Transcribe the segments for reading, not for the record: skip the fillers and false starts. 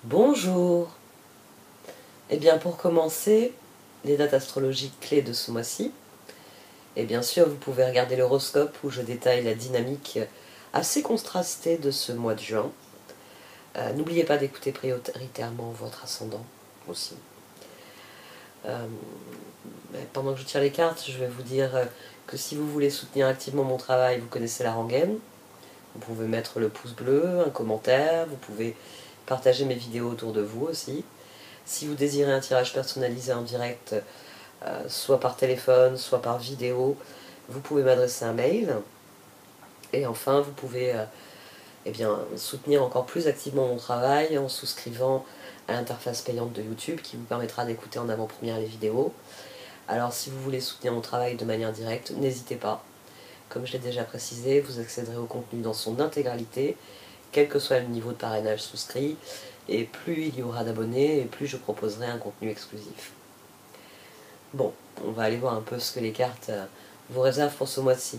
Bonjour. Eh bien pour commencer, les dates astrologiques clés de ce mois-ci. Et bien sûr, vous pouvez regarder l'horoscope où je détaille la dynamique assez contrastée de ce mois de juin. N'oubliez pas d'écouter prioritairement votre ascendant aussi. Pendant que je tire les cartes, je vais vous dire que si vous voulez soutenir activement mon travail, vous connaissez la rengaine. Vous pouvez mettre le pouce bleu, un commentaire, vous pouvez partager mes vidéos autour de vous aussi. Si vous désirez un tirage personnalisé en direct, soit par téléphone, soit par vidéo, vous pouvez m'adresser un mail. Et enfin, vous pouvez soutenir encore plus activement mon travail en souscrivant à l'interface payante de YouTube qui vous permettra d'écouter en avant-première les vidéos. Alors si vous voulez soutenir mon travail de manière directe, n'hésitez pas. Comme je l'ai déjà précisé, vous accéderez au contenu dans son intégralité, quel que soit le niveau de parrainage souscrit, et plus il y aura d'abonnés, et plus je proposerai un contenu exclusif. Bon, on va aller voir un peu ce que les cartes vous réservent pour ce mois-ci.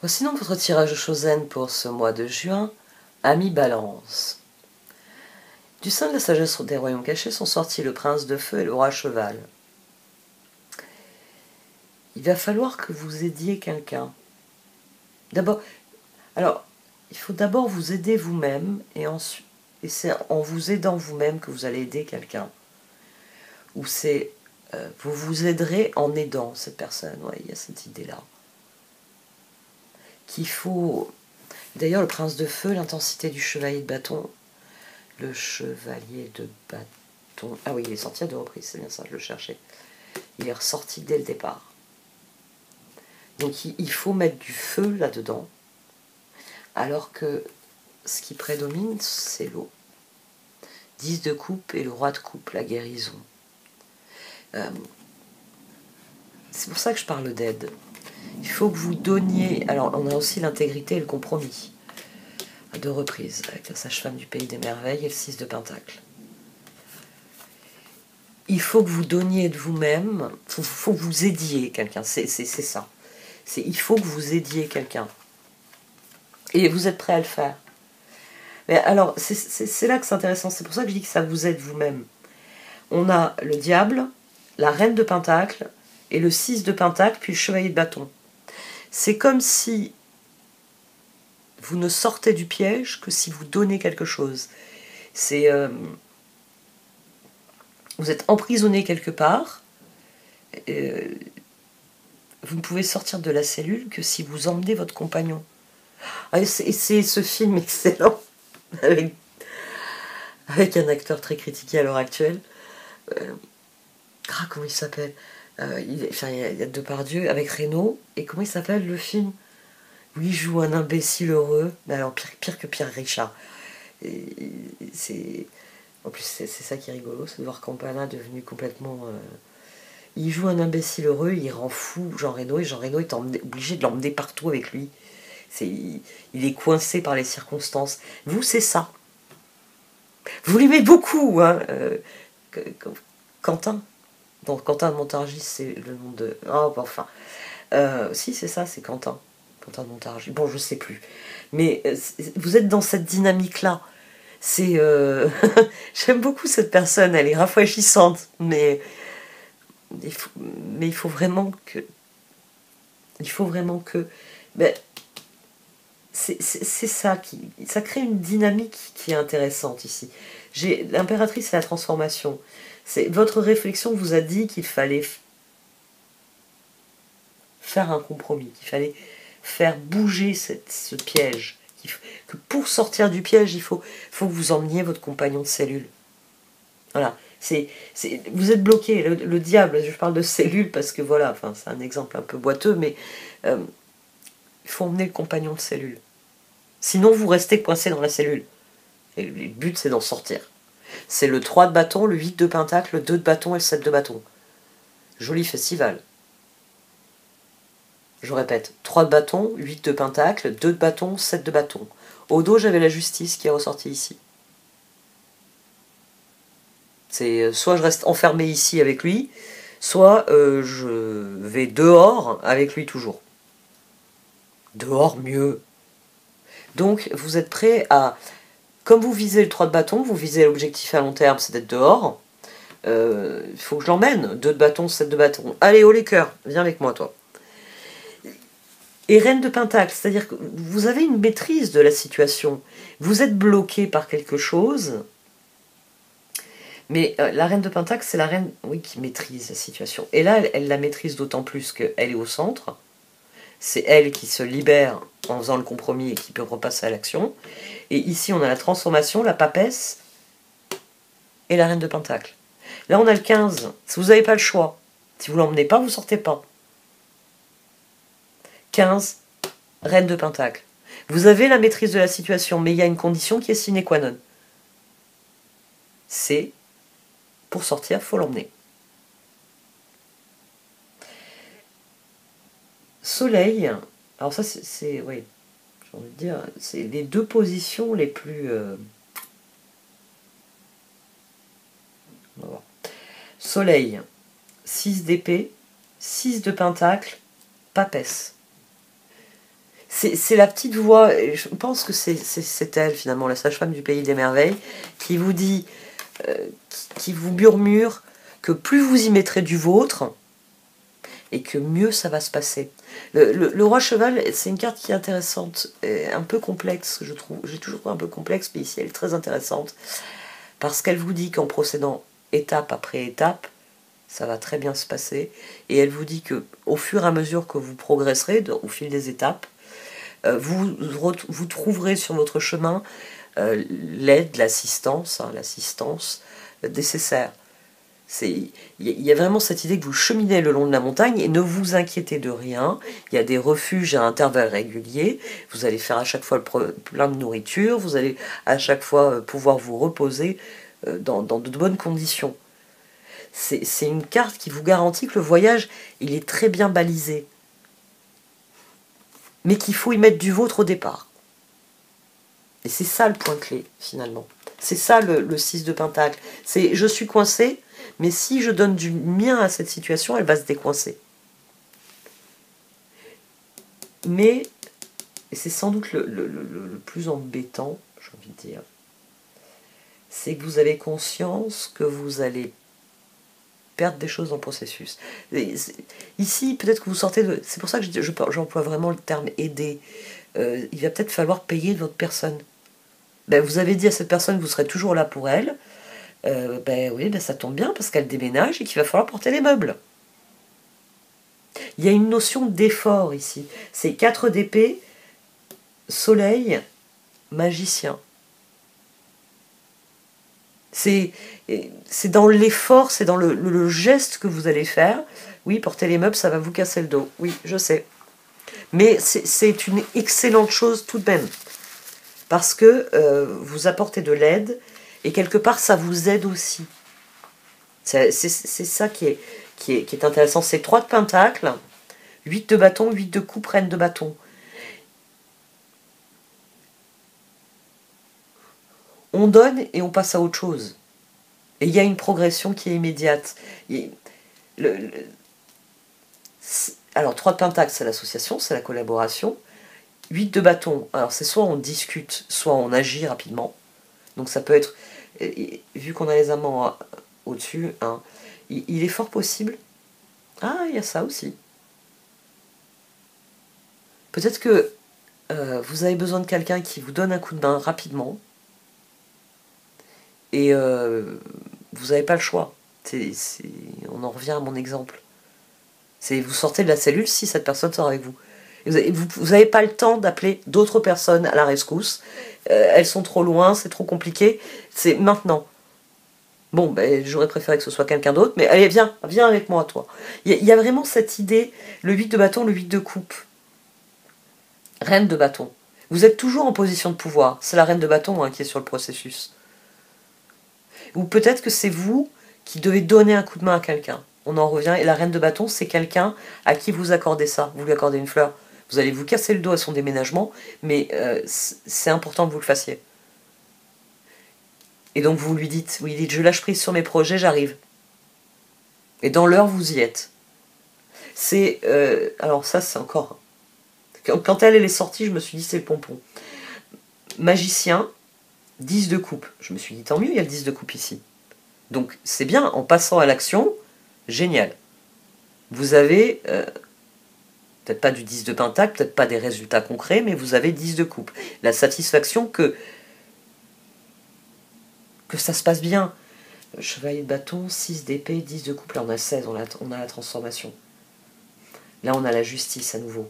Voici donc votre tirage de Chosen pour ce mois de juin, Ami Balance. Du sein de la sagesse des royaumes cachés sont sortis le prince de feu et le roi cheval. Il va falloir que vous aidiez quelqu'un. D'abord, alors, il faut d'abord vous aider vous-même, et c'est en vous aidant vous-même que vous allez aider quelqu'un. Ou c'est, vous vous aiderez en aidant cette personne. Ouais, il y a cette idée-là. Qu'il faut... D'ailleurs, le prince de feu, l'intensité du chevalier de bâton. Le chevalier de bâton... Ah oui, il est sorti à 2 reprises, c'est bien ça, je le cherchais. Il est ressorti dès le départ. Donc il faut mettre du feu là-dedans, alors que ce qui prédomine, c'est l'eau. 10 de coupe et le roi de coupe, la guérison. C'est pour ça que je parle d'aide. Il faut que vous donniez... Alors, on a aussi l'intégrité et le compromis. À 2 reprises, avec la sage-femme du pays des merveilles et le 6 de pentacle. Il faut que vous donniez de vous-même, il faut que vous aidiez quelqu'un, c'est ça. Il faut que vous aidiez quelqu'un. Et vous êtes prêt à le faire. Mais alors, c'est là que c'est intéressant, c'est pour ça que je dis que ça vous aide vous-même. On a le diable, la reine de pentacle, et le 6 de pentacle, puis le chevalier de bâton. C'est comme si vous ne sortez du piège que si vous donnez quelque chose. C'est... vous êtes emprisonné quelque part, vous ne pouvez sortir de la cellule que si vous emmenez votre compagnon. Et c'est ce film excellent, avec un acteur très critiqué à l'heure actuelle. Comment il s'appelle il y a Depardieu avec Reno. Et comment il s'appelle le film où il joue un imbécile heureux, mais alors pire que Pierre Richard. En plus, c'est ça qui est rigolo, c'est de voir Campana devenu complètement... Il joue un imbécile heureux, il rend fou Jean Reno, et Jean Reno est obligé de l'emmener partout avec lui. Il est coincé par les circonstances. Vous, c'est ça. Vous l'aimez beaucoup, hein Quentin. Donc, Quentin de Montargis, c'est le nom de... Oh, enfin. Si, c'est ça, c'est Quentin. Quentin de Montargis. Bon, je sais plus. Mais vous êtes dans cette dynamique-là. C'est... J'aime beaucoup cette personne, elle est rafraîchissante, mais il faut vraiment que... Ben, c'est ça qui... Ça crée une dynamique qui est intéressante ici. L'impératrice, c'est la transformation. Votre réflexion vous a dit qu'il fallait faire un compromis, qu'il fallait faire bouger ce piège. Que pour sortir du piège, il faut que vous emmeniez votre compagnon de cellule. Voilà. Vous êtes bloqué. Le diable, je parle de cellule parce que voilà, enfin, c'est un exemple un peu boiteux, mais il faut emmener le compagnon de cellule. Sinon, vous restez coincé dans la cellule. Et le but, c'est d'en sortir. C'est le 3 de bâton, le 8 de pentacle, le 2 de bâton et le 7 de bâton. Joli festival. Je répète, 3 de bâton, 8 de pentacle, 2 de bâton, 7 de bâton. Au dos, j'avais la justice qui est ressortie ici. C'est soit je reste enfermé ici avec lui, soit je vais dehors avec lui toujours. Dehors, mieux. Donc, vous êtes prêt à... Comme vous visez le 3 de bâton, vous visez l'objectif à long terme, c'est d'être dehors. Il faut que je l'emmène. 2 de bâton, 7 de bâton. Allez, haut les cœurs, viens avec moi, toi. Et reine de pentacle, c'est-à-dire que vous avez une maîtrise de la situation. Vous êtes bloqué par quelque chose, mais la reine de pentacle, c'est la reine, oui, qui maîtrise la situation. Et là, elle la maîtrise d'autant plus qu'elle est au centre. C'est elle qui se libère en faisant le compromis et qui peut repasser à l'action. Et ici, on a la transformation, la papesse et la reine de pentacle. Là, on a le 15. Si vous n'avez pas le choix, si vous ne l'emmenez pas, vous ne sortez pas. 15, reine de pentacle. Vous avez la maîtrise de la situation, mais il y a une condition qui est sine qua non. C'est, pour sortir, il faut l'emmener. Soleil, alors ça c'est oui, j'ai envie de dire, c'est les deux positions les plus... on va voir. Soleil, 6 d'épée, 6 de pentacle, papesse. C'est la petite voix, je pense que c'est elle finalement, la sage-femme du pays des merveilles, qui vous dit, qui vous murmure que plus vous y mettrez du vôtre, et que mieux ça va se passer. Le roi cheval, c'est une carte qui est intéressante, un peu complexe, je trouve. J'ai toujours trouvé un peu complexe, mais ici elle est très intéressante, parce qu'elle vous dit qu'en procédant étape après étape, ça va très bien se passer, et elle vous dit que au fur et à mesure que vous progresserez, au fil des étapes, vous trouverez sur votre chemin l'aide, l'assistance nécessaire. Il y a vraiment cette idée que vous cheminez le long de la montagne et ne vous inquiétez de rien. Il y a des refuges à intervalles réguliers. Vous allez faire à chaque fois plein de nourriture. Vous allez à chaque fois pouvoir vous reposer dans de bonnes conditions. C'est une carte qui vous garantit que le voyage, il est très bien balisé. Mais qu'il faut y mettre du vôtre au départ. Et c'est ça le point clé, finalement. C'est ça le 6 de pentacle. C'est je suis coincé, mais si je donne du mien à cette situation, elle va se décoincer. Mais, et c'est sans doute le plus embêtant, j'ai envie de dire, c'est que vous avez conscience que vous allez perdre des choses dans le processus. Ici, peut-être que vous sortez de... C'est pour ça que j'emploie vraiment le terme aider. Il va peut-être falloir payer de votre personne. Ben, vous avez dit à cette personne que vous serez toujours là pour elle. Ben oui, ben ça tombe bien parce qu'elle déménage et qu'il va falloir porter les meubles. Il y a une notion d'effort ici. C'est 4 d'épée, soleil, magicien. C'est dans l'effort, c'est dans le geste que vous allez faire. Oui, porter les meubles, ça va vous casser le dos. Oui, je sais. Mais c'est une excellente chose tout de même. Parce que vous apportez de l'aide et quelque part, ça vous aide aussi. C'est ça qui est intéressant. C'est 3 de pentacle, 8 de bâton, 8 de coupe, reine de bâton. On donne et on passe à autre chose. Et il y a une progression qui est immédiate. Alors, 3 de pentacle, c'est l'association, c'est la collaboration. 8 de bâton, alors c'est soit on discute, soit on agit rapidement. Donc ça peut être, vu qu'on a les amants au-dessus, hein, il est fort possible. Ah, il y a ça aussi. Peut-être que vous avez besoin de quelqu'un qui vous donne un coup de main rapidement. Et vous n'avez pas le choix. On en revient à mon exemple. Vous sortez de la cellule si cette personne sort avec vous. Vous n'avez pas le temps d'appeler d'autres personnes à la rescousse. Elles sont trop loin, c'est trop compliqué. C'est maintenant. Bon, ben, j'aurais préféré que ce soit quelqu'un d'autre, mais allez, viens avec moi, toi. Il y a vraiment cette idée, le 8 de bâton, le 8 de coupe. Reine de bâton. Vous êtes toujours en position de pouvoir. C'est la reine de bâton hein, qui est sur le processus. Ou peut-être que c'est vous qui devez donner un coup de main à quelqu'un. On en revient, et la reine de bâton, c'est quelqu'un à qui vous accordez ça. Vous lui accordez une fleur. Vous allez vous casser le dos à son déménagement, mais c'est important que vous le fassiez. Et donc vous lui dites, je lâche prise sur mes projets, j'arrive. Et dans l'heure, vous y êtes. C'est... alors ça, c'est encore... Quand elle est sortie, je me suis dit, c'est le pompon. Magicien, 10 de coupe. Je me suis dit, tant mieux, il y a le 10 de coupe ici. Donc c'est bien, en passant à l'action, génial. Vous avez... peut-être pas du 10 de pentacle, peut-être pas des résultats concrets, mais vous avez 10 de coupe. La satisfaction que ça se passe bien. Chevalier de bâton, 6 d'épée, 10 de coupe. Là, on a 16, on a la transformation. Là, on a la justice à nouveau.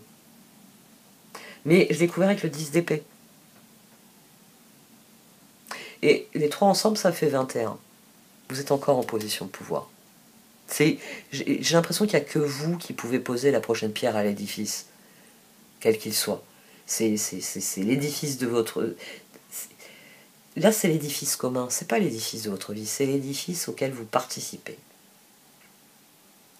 Mais je l'ai couvert avec le 10 d'épée. Et les trois ensemble, ça fait 21. Vous êtes encore en position de pouvoir. J'ai l'impression qu'il n'y a que vous qui pouvez poser la prochaine pierre à l'édifice, quel qu'il soit. C'est l'édifice de votre... Là, c'est l'édifice commun, c'est pas l'édifice de votre vie, c'est l'édifice auquel vous participez.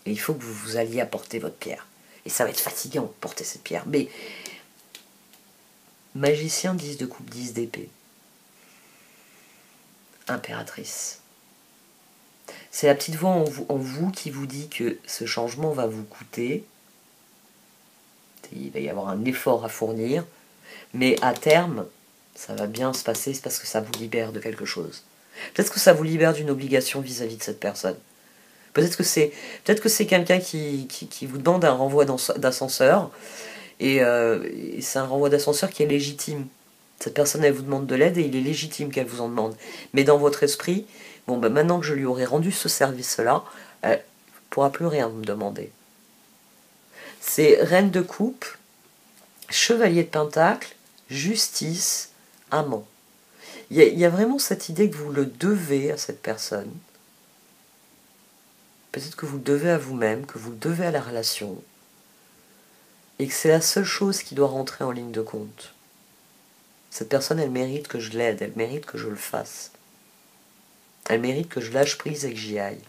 Et il faut que vous alliez apporter votre pierre. Et ça va être fatigant de porter cette pierre. Mais magicien, 10 de coupe, 10 d'épée. Impératrice. C'est la petite voix en vous qui vous dit que ce changement va vous coûter. Il va y avoir un effort à fournir. Mais à terme, ça va bien se passer, c'est parce que ça vous libère de quelque chose. Peut-être que ça vous libère d'une obligation vis-à-vis de cette personne. Peut-être que c'est quelqu'un qui vous demande un renvoi d'ascenseur, et c'est un renvoi d'ascenseur qui est légitime. Cette personne, elle vous demande de l'aide, et il est légitime qu'elle vous en demande. Mais dans votre esprit, bon, ben maintenant que je lui aurai rendu ce service-là, elle ne pourra plus rien me demander. C'est reine de coupe, chevalier de pentacle, justice, amant. Il y a vraiment cette idée que vous le devez à cette personne. Peut-être que vous le devez à vous-même, que vous le devez à la relation, et que c'est la seule chose qui doit rentrer en ligne de compte. Cette personne, elle mérite que je l'aide, elle mérite que je le fasse. Elle mérite que je lâche prise et que j'y aille.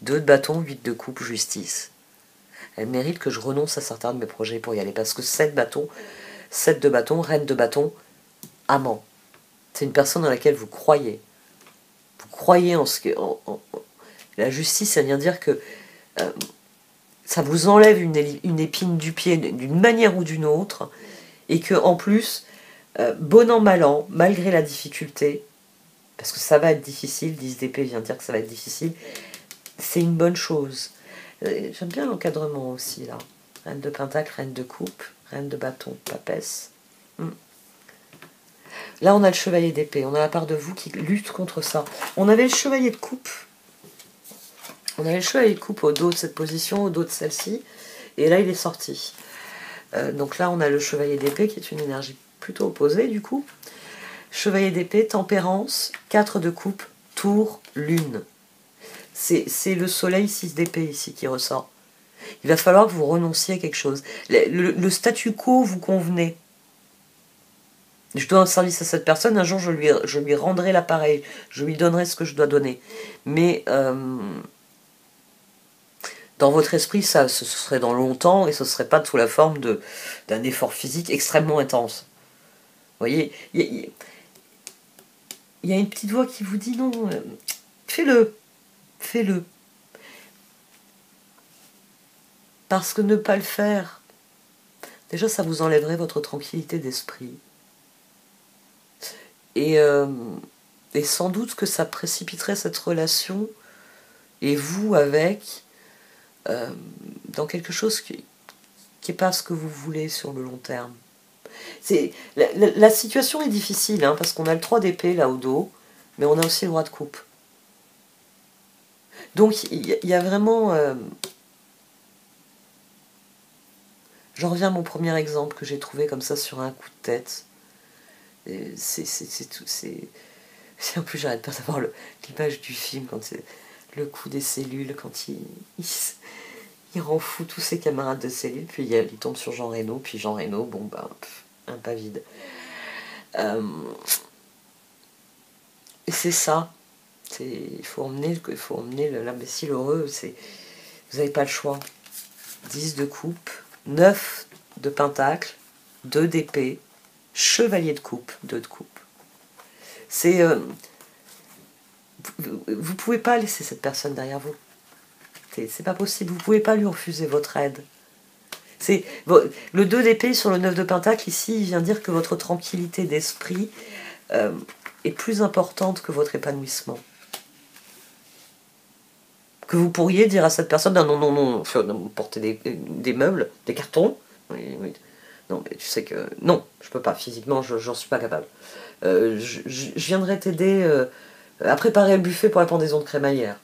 2 de bâton, 8 de coupe, justice. Elle mérite que je renonce à certains de mes projets pour y aller, parce que 7 de bâton, reine de bâton, amant. C'est une personne dans laquelle vous croyez. Vous croyez en ce que... La justice, ça vient dire que ça vous enlève une épine du pied d'une manière ou d'une autre, et que en plus, bon an, mal an, malgré la difficulté, parce que ça va être difficile, 10 d'épée vient dire que ça va être difficile, c'est une bonne chose. J'aime bien l'encadrement aussi, là. Reine de pentacle, reine de coupe, reine de bâton, papesse. Là, on a le chevalier d'épée, on a la part de vous qui lutte contre ça. On avait le chevalier de coupe. On avait le chevalier de coupe au dos de cette position, au dos de celle-ci, et là il est sorti. Donc là on a le chevalier d'épée qui est une énergie plutôt opposée du coup. Chevalier d'épée, tempérance, 4 de coupe, tour, lune. C'est le soleil 6 d'épée ici qui ressort. Il va falloir que vous renonciez à quelque chose. Le statu quo vous convenez. Je dois un service à cette personne, un jour je lui rendrai l'appareil, je lui donnerai ce que je dois donner. Mais... dans votre esprit, ce serait dans longtemps et ce ne serait pas sous la forme d'un effort physique extrêmement intense. Vous voyez, il y a une petite voix qui vous dit non, fais-le, fais-le. Parce que ne pas le faire, déjà ça vous enlèverait votre tranquillité d'esprit. Et sans doute que ça précipiterait cette relation, et vous avec... dans quelque chose qui n'est pas ce que vous voulez sur le long terme. La situation est difficile, hein, parce qu'on a le 3 d'épée là au dos, mais on a aussi le roi de coupe. Donc il y a vraiment... J'en reviens à mon premier exemple que j'ai trouvé comme ça sur un coup de tête. En plus j'arrête pas d'avoir l'image du film, quand c'est le coup des cellules, quand il rend fou tous ses camarades de cellule, puis il tombe sur Jean Reno, puis Jean Reno, bon ben, un pas vide. Et c'est ça. Il faut emmener l'imbécile heureux. Vous n'avez pas le choix. 10 de coupe, 9 de pentacle, 2 d'épée, chevalier de coupe, 2 de coupe. C'est Vous pouvez pas laisser cette personne derrière vous. C'est pas possible, vous pouvez pas lui refuser votre aide. Le 2 d'épée sur le 9 de pentacle, ici, il vient dire que votre tranquillité d'esprit est plus importante que votre épanouissement. Que vous pourriez dire à cette personne, non, porter des meubles, des cartons. Oui, oui. Non, mais tu sais que... Non, je peux pas, physiquement, j'en suis pas capable. Je viendrai t'aider à préparer le buffet pour la pendaison de crémaillère.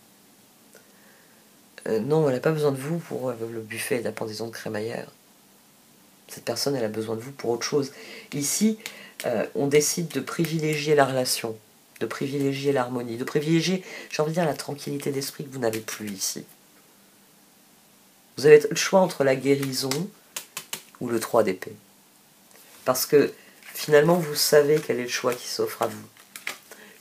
Non, elle n'a pas besoin de vous pour le buffet et la pendaison de crémaillère. Cette personne, elle a besoin de vous pour autre chose. Ici, on décide de privilégier la relation, de privilégier l'harmonie, de privilégier, j'ai envie de dire, la tranquillité d'esprit que vous n'avez plus ici. Vous avez le choix entre la guérison ou le 3 d'épée. Parce que, finalement, vous savez quel est le choix qui s'offre à vous.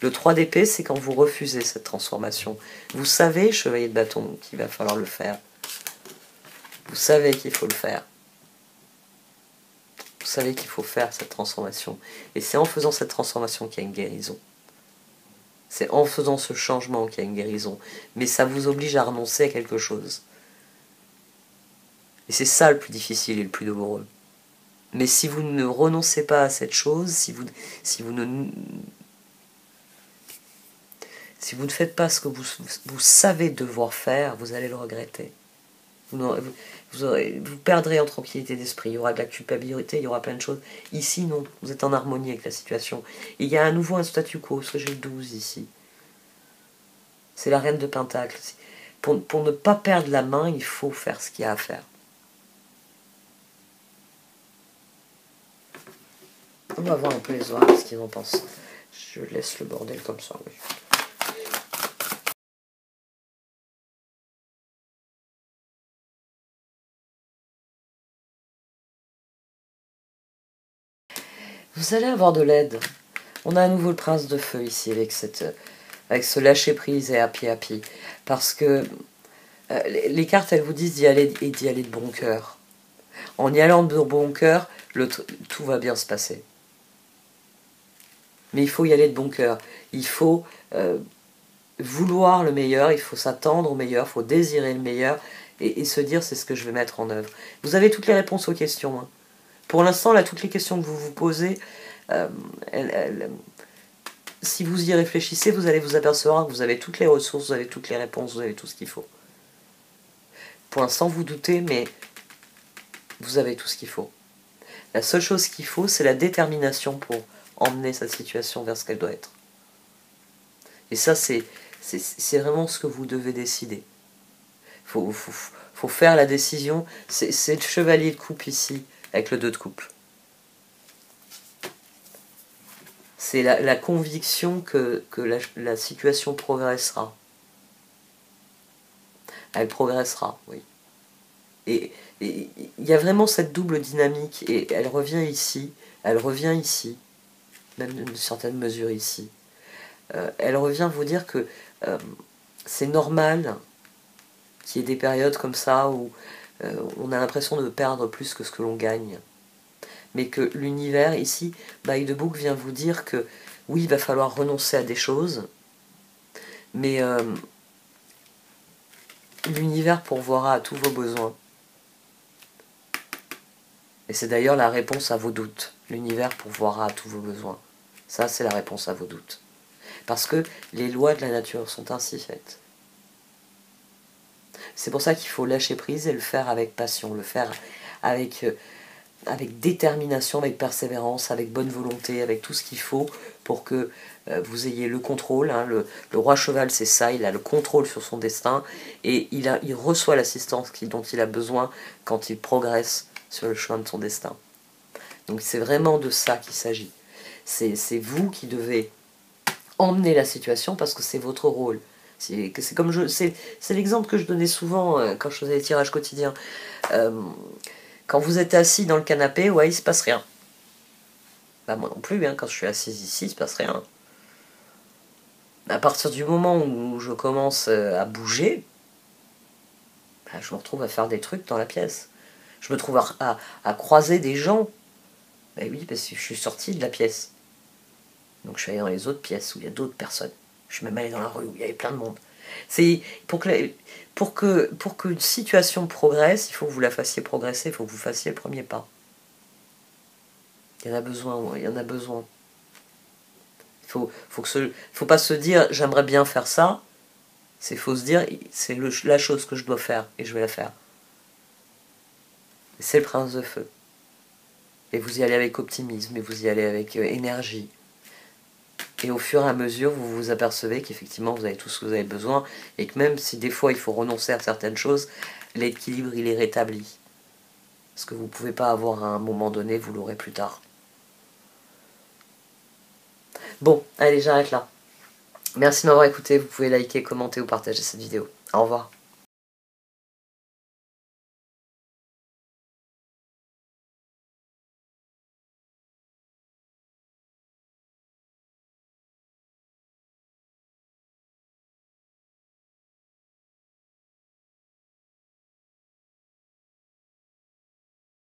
Le 3 d'épée, c'est quand vous refusez cette transformation. Vous savez, chevalier de bâton, qu'il va falloir le faire. Vous savez qu'il faut le faire. Vous savez qu'il faut faire cette transformation. Et c'est en faisant cette transformation qu'il y a une guérison. C'est en faisant ce changement qu'il y a une guérison. Mais ça vous oblige à renoncer à quelque chose. Et c'est ça le plus difficile et le plus douloureux. Mais si vous ne renoncez pas à cette chose, si vous ne faites pas ce que vous savez devoir faire, vous allez le regretter. Vous perdrez en tranquillité d'esprit, il y aura de la culpabilité, il y aura plein de choses. Ici, non, vous êtes en harmonie avec la situation. Et il y a à nouveau un statu quo, parce que j'ai le 12 ici. C'est la reine de Pentacle. Pour ne pas perdre la main, il faut faire ce qu'il y a à faire. On va voir un peu les orages, ce qu'ils en pensent. Je laisse le bordel comme ça, oui. Vous allez avoir de l'aide. On a à nouveau le prince de feu ici, avec ce lâcher-prise et happy. Parce que les cartes, elles vous disent d'y aller et d'y aller de bon cœur. En y allant de bon cœur, tout va bien se passer. Mais il faut y aller de bon cœur. Il faut vouloir le meilleur, il faut s'attendre au meilleur, il faut désirer le meilleur et se dire c'est ce que je vais mettre en œuvre. Vous avez toutes les réponses aux questions. Hein. Pour l'instant, là, toutes les questions que vous vous posez, si vous y réfléchissez, vous allez vous apercevoir que vous avez toutes les ressources, vous avez toutes les réponses, vous avez tout ce qu'il faut. Pour l'instant, vous doutez, mais vous avez tout ce qu'il faut. La seule chose qu'il faut, c'est la détermination pour emmener cette situation vers ce qu'elle doit être. Et ça, c'est vraiment ce que vous devez décider. Faut faire la décision. C'est le chevalier de coupe ici, avec le 2 de coupe. C'est la conviction que la situation progressera. Elle progressera, oui. Et il y a vraiment cette double dynamique, et elle revient ici, même d'une certaine mesure ici. Elle revient vous dire que c'est normal qu'il y ait des périodes comme ça où on a l'impression de perdre plus que ce que l'on gagne. Mais que l'univers, ici, Bail de Bouc vient vous dire que oui, il va falloir renoncer à des choses, mais l'univers pourvoira à tous vos besoins. Et c'est d'ailleurs la réponse à vos doutes. L'univers pourvoira à tous vos besoins. Ça, c'est la réponse à vos doutes. Parce que les lois de la nature sont ainsi faites. C'est pour ça qu'il faut lâcher prise et le faire avec passion, le faire avec détermination, avec persévérance, avec bonne volonté, avec tout ce qu'il faut pour que vous ayez le contrôle. Hein. Le roi cheval, c'est ça, il a le contrôle sur son destin et il reçoit l'assistance dont il a besoin quand il progresse sur le chemin de son destin. Donc c'est vraiment de ça qu'il s'agit. C'est vous qui devez emmener la situation parce que c'est votre rôle. C'est l'exemple que je donnais souvent quand je faisais les tirages quotidiens. Quand vous êtes assis dans le canapé, ouais, il se passe rien. Bah moi non plus, hein, quand je suis assise ici, il se passe rien. À partir du moment où je commence à bouger, bah, je me retrouve à faire des trucs dans la pièce. Je me trouve à croiser des gens. Bah oui, parce que je suis sortie de la pièce. Donc je suis allé dans les autres pièces où il y a d'autres personnes. Je suis même allée dans la rue où il y avait plein de monde. C'est pour qu'une situation progresse, il faut que vous la fassiez progresser, il faut que vous fassiez le premier pas. Il y en a besoin, il y en a besoin. Faut pas se dire j'aimerais bien faire ça. Faut se dire c'est la chose que je dois faire et je vais la faire. C'est le prince de feu. Et vous y allez avec optimisme et vous y allez avec énergie. Et au fur et à mesure, vous vous apercevez qu'effectivement vous avez tout ce que vous avez besoin et que même si des fois il faut renoncer à certaines choses, l'équilibre il est rétabli. Ce que vous ne pouvez pas avoir à un moment donné, vous l'aurez plus tard. Bon, allez, j'arrête là. Merci de m'avoir écouté. Vous pouvez liker, commenter ou partager cette vidéo. Au revoir.